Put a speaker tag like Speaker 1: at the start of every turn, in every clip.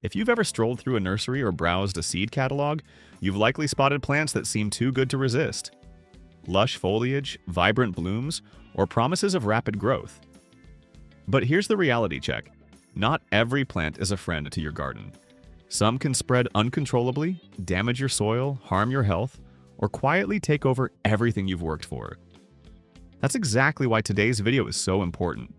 Speaker 1: If you've ever strolled through a nursery or browsed a seed catalog, you've likely spotted plants that seem too good to resist. Lush foliage, vibrant blooms, or promises of rapid growth. But here's the reality check. Not every plant is a friend to your garden. Some can spread uncontrollably, damage your soil, harm your health, or quietly take over everything you've worked for. That's exactly why today's video is so important.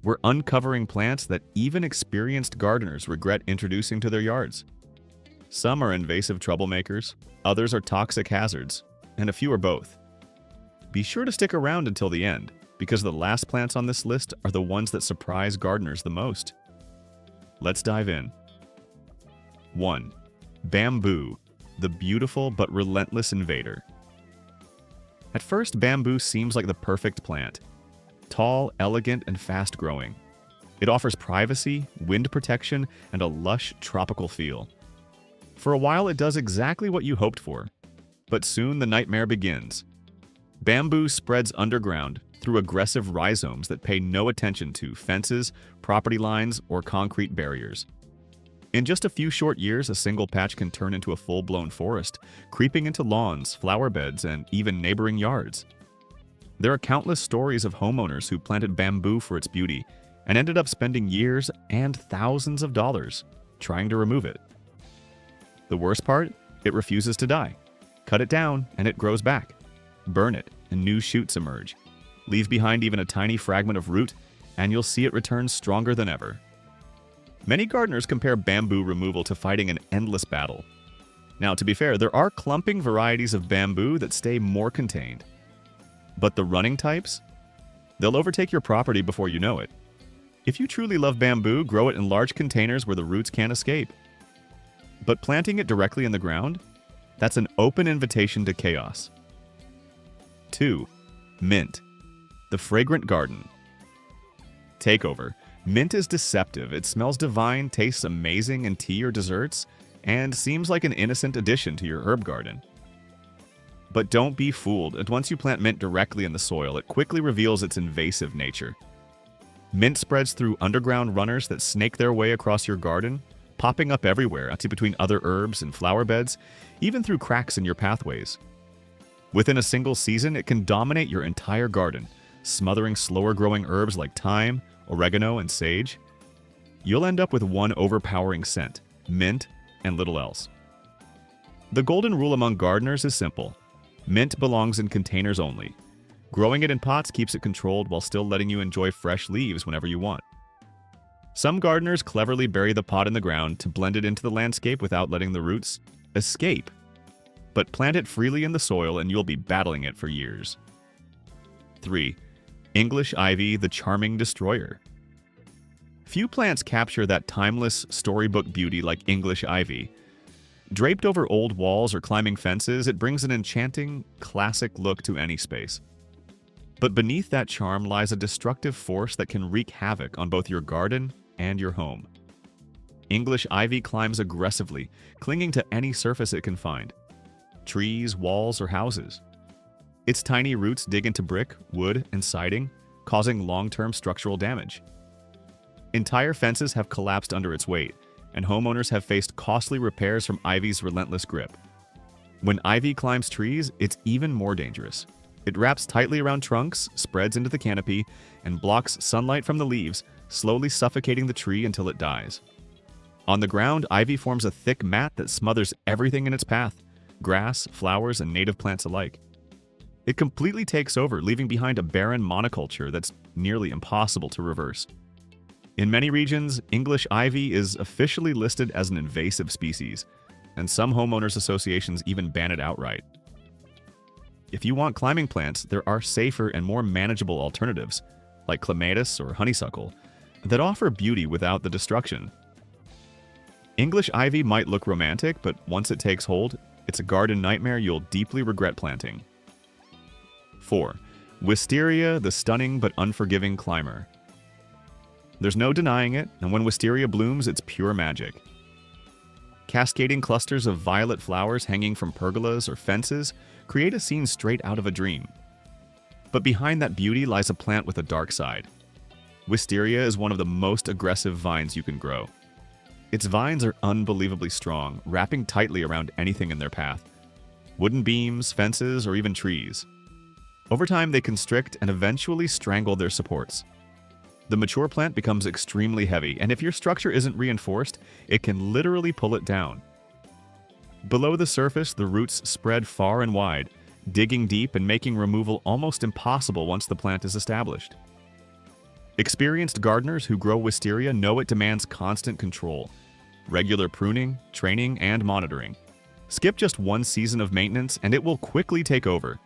Speaker 1: We're uncovering plants that even experienced gardeners regret introducing to their yards. Some are invasive troublemakers, others are toxic hazards, and a few are both. Be sure to stick around until the end, because the last plants on this list are the ones that surprise gardeners the most. Let's dive in. 1. Bamboo, the beautiful but relentless invader. At first, bamboo seems like the perfect plant. Tall, elegant, and fast-growing. It offers privacy, wind protection, and a lush, tropical feel. For a while, it does exactly what you hoped for. But soon the nightmare begins. Bamboo spreads underground through aggressive rhizomes that pay no attention to fences, property lines, or concrete barriers. In just a few short years, a single patch can turn into a full-blown forest, creeping into lawns, flower beds, and even neighboring yards. There are countless stories of homeowners who planted bamboo for its beauty and ended up spending years and thousands of dollars trying to remove it. The worst part? It refuses to die. Cut it down and it grows back. Burn it and new shoots emerge. Leave behind even a tiny fragment of root and you'll see it return stronger than ever. Many gardeners compare bamboo removal to fighting an endless battle. Now, to be fair, there are clumping varieties of bamboo that stay more contained. But the running types? They'll overtake your property before you know it. If you truly love bamboo, grow it in large containers where the roots can't escape. But planting it directly in the ground? That's an open invitation to chaos. 2. Mint, the fragrant garden. Takeover. Mint is deceptive. It smells divine, tastes amazing in tea or desserts, and seems like an innocent addition to your herb garden. But don't be fooled. Once you plant mint directly in the soil, it quickly reveals its invasive nature. Mint spreads through underground runners that snake their way across your garden, popping up everywhere, between other herbs and flower beds, even through cracks in your pathways. Within a single season, it can dominate your entire garden, smothering slower-growing herbs like thyme, oregano, and sage. You'll end up with one overpowering scent, mint, and little else. The golden rule among gardeners is simple. Mint belongs in containers only. Growing it in pots keeps it controlled while still letting you enjoy fresh leaves whenever you want. Some gardeners cleverly bury the pot in the ground to blend it into the landscape without letting the roots escape. But plant it freely in the soil and you'll be battling it for years. 3. English ivy, the charming destroyer. Few plants capture that timeless storybook beauty like English ivy. Draped over old walls or climbing fences, it brings an enchanting, classic look to any space. But beneath that charm lies a destructive force that can wreak havoc on both your garden and your home. English ivy climbs aggressively, clinging to any surface it can find. Trees, walls, or houses. Its tiny roots dig into brick, wood, and siding, causing long-term structural damage. Entire fences have collapsed under its weight, and homeowners have faced costly repairs from ivy's relentless grip. When ivy climbs trees, it's even more dangerous. It wraps tightly around trunks, spreads into the canopy, and blocks sunlight from the leaves, slowly suffocating the tree until it dies. On the ground, ivy forms a thick mat that smothers everything in its path, grass, flowers, and native plants alike. It completely takes over, leaving behind a barren monoculture that's nearly impossible to reverse. In many regions, English ivy is officially listed as an invasive species, and some homeowners associations even ban it outright. If you want climbing plants, there are safer and more manageable alternatives, like clematis or honeysuckle, that offer beauty without the destruction. English ivy might look romantic, but once it takes hold, it's a garden nightmare you'll deeply regret planting. 4. Wisteria, the stunning but unforgiving climber. There's no denying it, and when wisteria blooms, it's pure magic. Cascading clusters of violet flowers hanging from pergolas or fences create a scene straight out of a dream. But behind that beauty lies a plant with a dark side. Wisteria is one of the most aggressive vines you can grow. Its vines are unbelievably strong, wrapping tightly around anything in their path. Wooden beams, fences, or even trees. Over time, they constrict and eventually strangle their supports. The mature plant becomes extremely heavy, and if your structure isn't reinforced, it can literally pull it down. Below the surface, the roots spread far and wide, digging deep and making removal almost impossible once the plant is established. Experienced gardeners who grow wisteria know it demands constant control, regular pruning, training, and monitoring. Skip just one season of maintenance and it will quickly take over.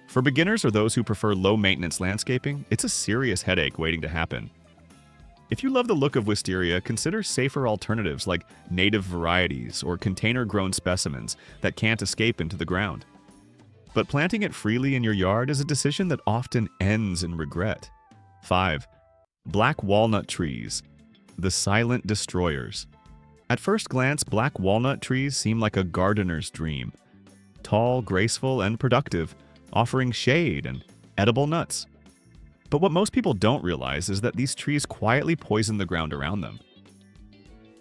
Speaker 1: For beginners or those who prefer low-maintenance landscaping, it's a serious headache waiting to happen. If you love the look of wisteria, consider safer alternatives like native varieties or container-grown specimens that can't escape into the ground. But planting it freely in your yard is a decision that often ends in regret. 5. Black walnut trees, the silent destroyers. At first glance, black walnut trees seem like a gardener's dream. Tall, graceful, and productive, offering shade and edible nuts. But what most people don't realize is that these trees quietly poison the ground around them.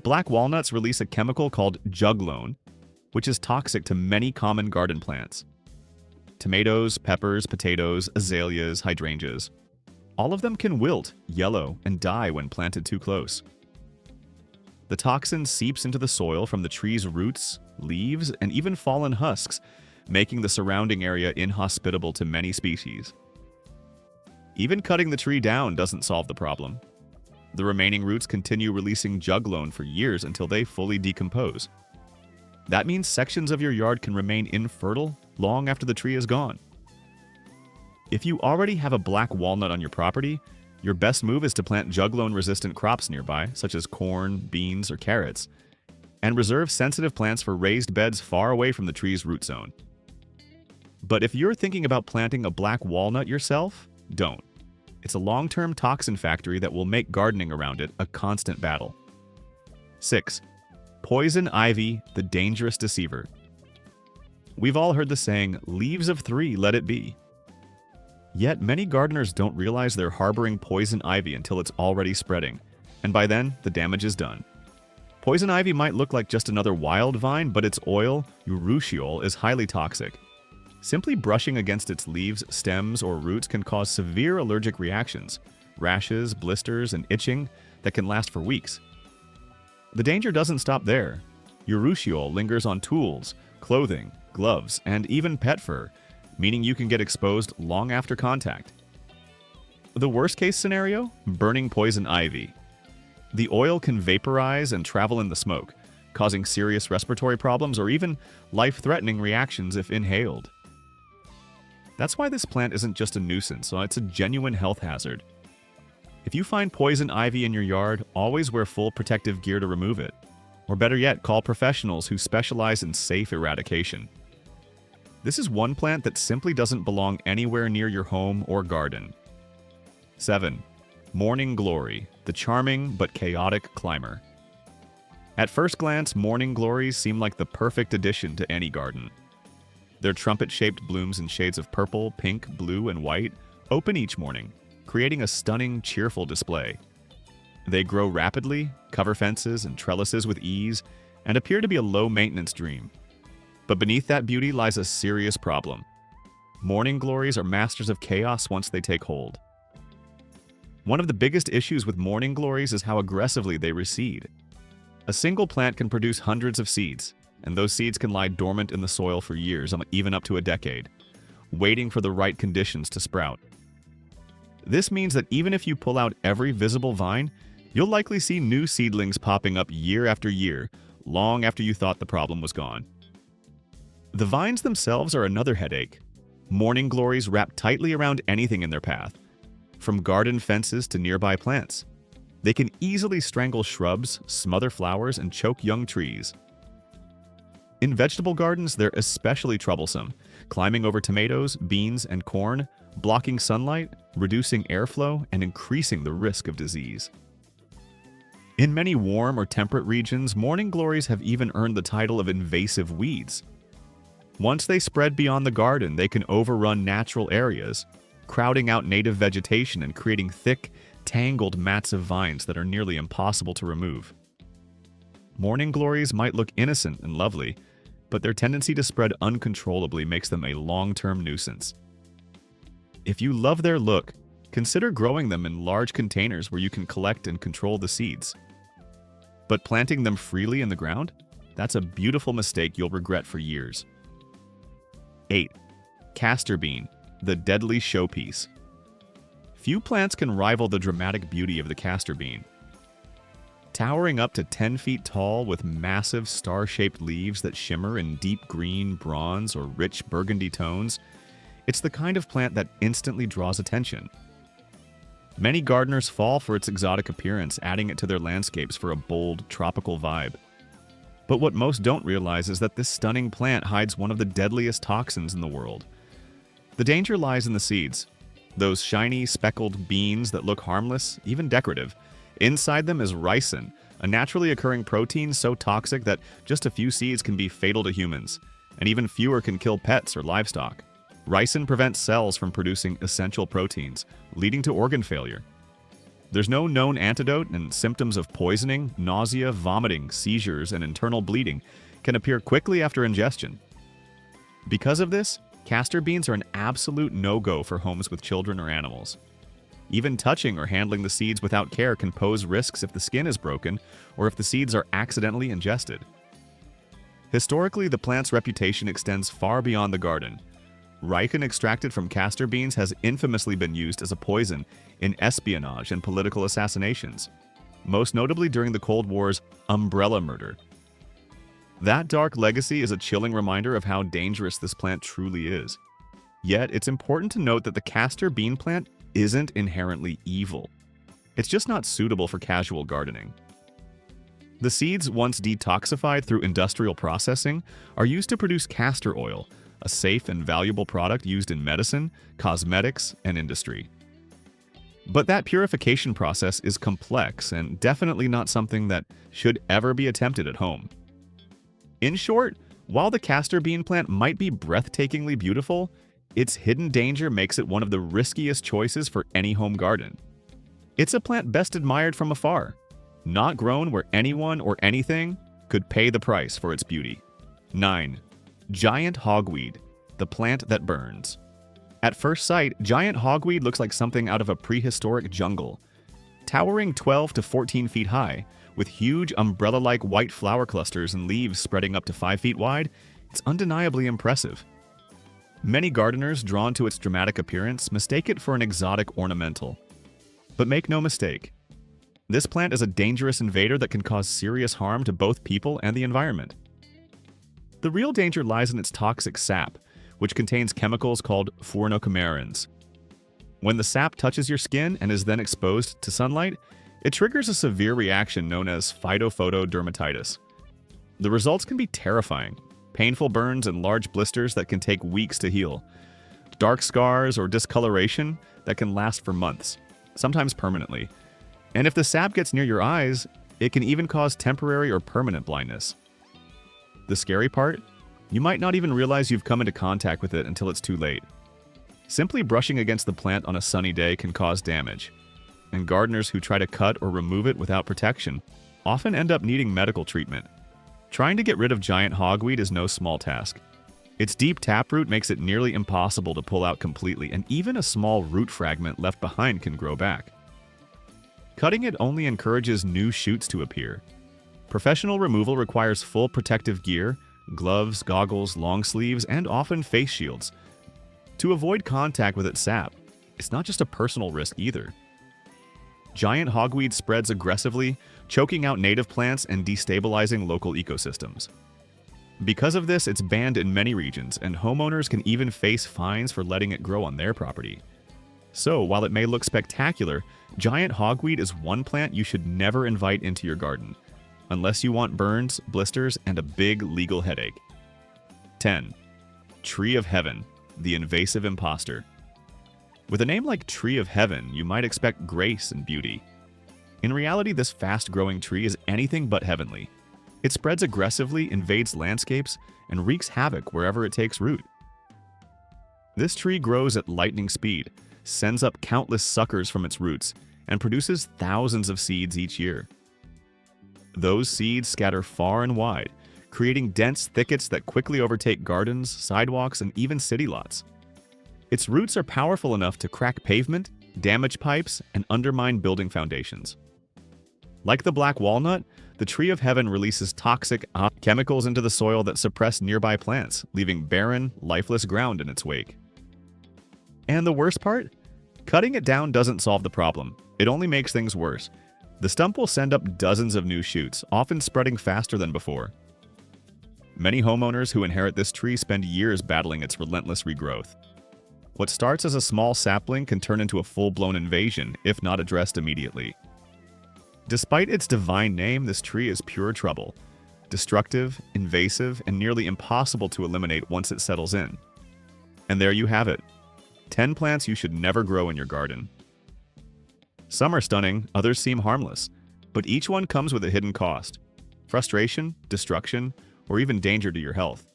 Speaker 1: Black walnuts release a chemical called juglone, which is toxic to many common garden plants. Tomatoes, peppers, potatoes, azaleas, hydrangeas. All of them can wilt, yellow, and die when planted too close. The toxin seeps into the soil from the tree's roots, leaves, and even fallen husks, making the surrounding area inhospitable to many species. Even cutting the tree down doesn't solve the problem. The remaining roots continue releasing juglone for years until they fully decompose. That means sections of your yard can remain infertile long after the tree is gone. If you already have a black walnut on your property, your best move is to plant juglone-resistant crops nearby, such as corn, beans, or carrots, and reserve sensitive plants for raised beds far away from the tree's root zone. But if you're thinking about planting a black walnut yourself, don't. It's a long-term toxin factory that will make gardening around it a constant battle. 6. Poison ivy, the dangerous deceiver. We've all heard the saying, "Leaves of three, let it be." Yet many gardeners don't realize they're harboring poison ivy until it's already spreading, and by then, the damage is done. Poison ivy might look like just another wild vine, but its oil, urushiol, is highly toxic. Simply brushing against its leaves, stems, or roots can cause severe allergic reactions, rashes, blisters, and itching that can last for weeks. The danger doesn't stop there. Urushiol lingers on tools, clothing, gloves, and even pet fur, meaning you can get exposed long after contact. The worst-case scenario? Burning poison ivy. The oil can vaporize and travel in the smoke, causing serious respiratory problems or even life-threatening reactions if inhaled. That's why this plant isn't just a nuisance, it's a genuine health hazard. If you find poison ivy in your yard, always wear full protective gear to remove it. Or better yet, call professionals who specialize in safe eradication. This is one plant that simply doesn't belong anywhere near your home or garden. 7. Morning glory, the charming but chaotic climber. At first glance, morning glories seem like the perfect addition to any garden. Their trumpet-shaped blooms in shades of purple, pink, blue, and white open each morning, creating a stunning, cheerful display. They grow rapidly, cover fences and trellises with ease, and appear to be a low-maintenance dream. But beneath that beauty lies a serious problem. Morning glories are masters of chaos once they take hold. One of the biggest issues with morning glories is how aggressively they reseed. A single plant can produce hundreds of seeds, and those seeds can lie dormant in the soil for years, even up to a decade, waiting for the right conditions to sprout. This means that even if you pull out every visible vine, you'll likely see new seedlings popping up year after year, long after you thought the problem was gone. The vines themselves are another headache. Morning glories wrap tightly around anything in their path, from garden fences to nearby plants. They can easily strangle shrubs, smother flowers, and choke young trees. In vegetable gardens, they're especially troublesome, climbing over tomatoes, beans, and corn, blocking sunlight, reducing airflow, and increasing the risk of disease. In many warm or temperate regions, morning glories have even earned the title of invasive weeds. Once they spread beyond the garden, they can overrun natural areas, crowding out native vegetation and creating thick, tangled mats of vines that are nearly impossible to remove. Morning glories might look innocent and lovely, but their tendency to spread uncontrollably makes them a long-term nuisance. If you love their look, consider growing them in large containers where you can collect and control the seeds. But planting them freely in the ground? That's a beautiful mistake you'll regret for years. 8. Castor bean, the deadly showpiece. Few plants can rival the dramatic beauty of the castor bean. Towering up to 10 feet tall with massive star-shaped leaves that shimmer in deep green, bronze, or rich burgundy tones, it's the kind of plant that instantly draws attention. Many gardeners fall for its exotic appearance, adding it to their landscapes for a bold, tropical vibe. But what most don't realize is that this stunning plant hides one of the deadliest toxins in the world. The danger lies in the seeds. Those shiny, speckled beans that look harmless, even decorative. Inside them is ricin, a naturally occurring protein so toxic that just a few seeds can be fatal to humans, and even fewer can kill pets or livestock. Ricin prevents cells from producing essential proteins, leading to organ failure. There's no known antidote, and symptoms of poisoning, nausea, vomiting, seizures, and internal bleeding can appear quickly after ingestion. Because of this, castor beans are an absolute no-go for homes with children or animals. Even touching or handling the seeds without care can pose risks if the skin is broken or if the seeds are accidentally ingested. Historically, the plant's reputation extends far beyond the garden. Ricin extracted from castor beans has infamously been used as a poison in espionage and political assassinations, most notably during the Cold War's umbrella murder. That dark legacy is a chilling reminder of how dangerous this plant truly is. Yet, it's important to note that the castor bean plant isn't inherently evil. It's just not suitable for casual gardening. The seeds, once detoxified through industrial processing, are used to produce castor oil, a safe and valuable product used in medicine, cosmetics, and industry. But that purification process is complex and definitely not something that should ever be attempted at home. In short, while the castor bean plant might be breathtakingly beautiful, its hidden danger makes it one of the riskiest choices for any home garden. It's a plant best admired from afar, not grown where anyone or anything could pay the price for its beauty. 9. Giant hogweed, the plant that burns. At first sight, giant hogweed looks like something out of a prehistoric jungle. Towering 12 to 14 feet high, with huge umbrella-like white flower clusters and leaves spreading up to 5 feet wide, it's undeniably impressive. Many gardeners drawn to its dramatic appearance mistake it for an exotic ornamental. But make no mistake, this plant is a dangerous invader that can cause serious harm to both people and the environment. The real danger lies in its toxic sap, which contains chemicals called furanocoumarins. When the sap touches your skin and is then exposed to sunlight, it triggers a severe reaction known as phytophotodermatitis. The results can be terrifying: painful burns and large blisters that can take weeks to heal, dark scars or discoloration that can last for months, sometimes permanently. And if the sap gets near your eyes, it can even cause temporary or permanent blindness. The scary part? You might not even realize you've come into contact with it until it's too late. Simply brushing against the plant on a sunny day can cause damage, and gardeners who try to cut or remove it without protection often end up needing medical treatment. Trying to get rid of giant hogweed is no small task. Its deep taproot makes it nearly impossible to pull out completely, and even a small root fragment left behind can grow back. Cutting it only encourages new shoots to appear. Professional removal requires full protective gear, gloves, goggles, long sleeves, and often face shields. To avoid contact with its sap, it's not just a personal risk either. Giant hogweed spreads aggressively, choking out native plants and destabilizing local ecosystems. Because of this, it's banned in many regions, and homeowners can even face fines for letting it grow on their property. So, while it may look spectacular, giant hogweed is one plant you should never invite into your garden, unless you want burns, blisters, and a big legal headache. 10. Tree of Heaven, the invasive imposter. With a name like Tree of Heaven, you might expect grace and beauty. In reality, this fast-growing tree is anything but heavenly. It spreads aggressively, invades landscapes, and wreaks havoc wherever it takes root. This tree grows at lightning speed, sends up countless suckers from its roots, and produces thousands of seeds each year. Those seeds scatter far and wide, creating dense thickets that quickly overtake gardens, sidewalks, and even city lots. Its roots are powerful enough to crack pavement, damage pipes, and undermine building foundations. Like the black walnut, the tree of heaven releases toxic chemicals into the soil that suppress nearby plants, leaving barren, lifeless ground in its wake. And the worst part? Cutting it down doesn't solve the problem. It only makes things worse. The stump will send up dozens of new shoots, often spreading faster than before. Many homeowners who inherit this tree spend years battling its relentless regrowth. What starts as a small sapling can turn into a full-blown invasion if not addressed immediately. Despite its divine name, this tree is pure trouble. Destructive, invasive, and nearly impossible to eliminate once it settles in. And there you have it. 10 plants you should never grow in your garden. Some are stunning, others seem harmless, but each one comes with a hidden cost. Frustration, destruction, or even danger to your health.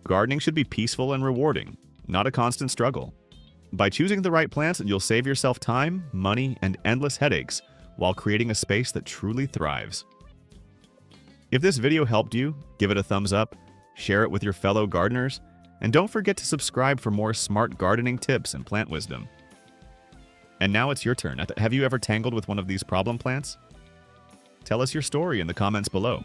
Speaker 1: Gardening should be peaceful and rewarding, not a constant struggle. By choosing the right plants, you'll save yourself time, money, and endless headaches while creating a space that truly thrives. If this video helped you, give it a thumbs up, share it with your fellow gardeners, and don't forget to subscribe for more smart gardening tips and plant wisdom. And now it's your turn. Have you ever tangled with one of these problem plants? Tell us your story in the comments below.